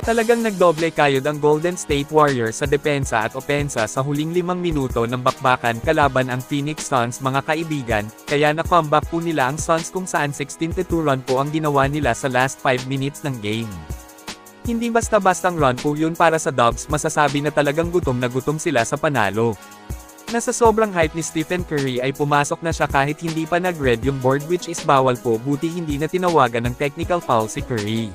Talagang nagdoble kayod ang Golden State Warriors sa depensa at opensa sa huling 5 minuto ng bakbakan kalaban ang Phoenix Suns mga kaibigan, kaya na-comeback po nila ang Suns kung saan 16-2 run po ang ginawa nila sa last 5 minutes ng game. Hindi basta-bastang run po yun para sa Dubs, masasabi na talagang gutom na gutom sila sa panalo. Nasa sobrang hype ni Stephen Curry ay pumasok na siya kahit hindi pa nag-red yung board, which is bawal po, buti hindi na tinawagan ng technical foul si Curry.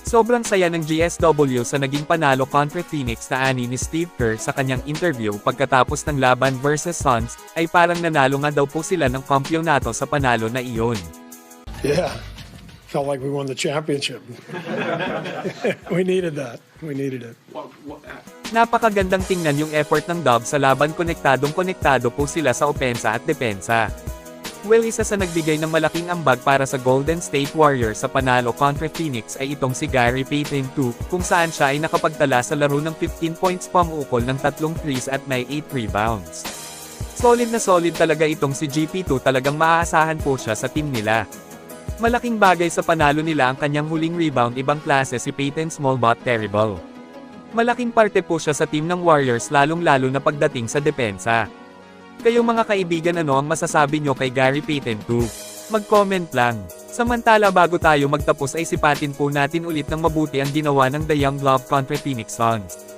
Sobrang saya ng GSW sa naging panalo contra Phoenix na ani ni Steve Kerr sa kanyang interview pagkatapos ng laban versus Suns, ay parang nanalo nga daw po sila ng kampyonato sa panalo na iyon. Yeah, felt like we won the championship. We needed that. We needed it. Napakagandang tingnan yung effort ng Dubs sa laban, konektado po sila sa opensa at depensa. Well, isa sa nagbigay ng malaking ambag para sa Golden State Warriors sa panalo contra Phoenix ay itong si Gary Payton II, kung saan siya ay nakapagtala sa laro ng 15 points pamukol ng 3 threes at may 8 rebounds. Solid na solid talaga itong si GP2, talagang maaasahan po siya sa team nila. Malaking bagay sa panalo nila ang kanyang huling rebound, ibang klase si Payton Small but terrible. Malaking parte po siya sa team ng Warriors, lalong-lalo na pagdating sa depensa. Kayong mga kaibigan, ano ang masasabi nyo kay Gary Payton II? Mag-comment lang. Samantala, bago tayo magtapos ay sipatin po natin ulit ng mabuti ang ginawa ng The Young Love contra Phoenix Suns.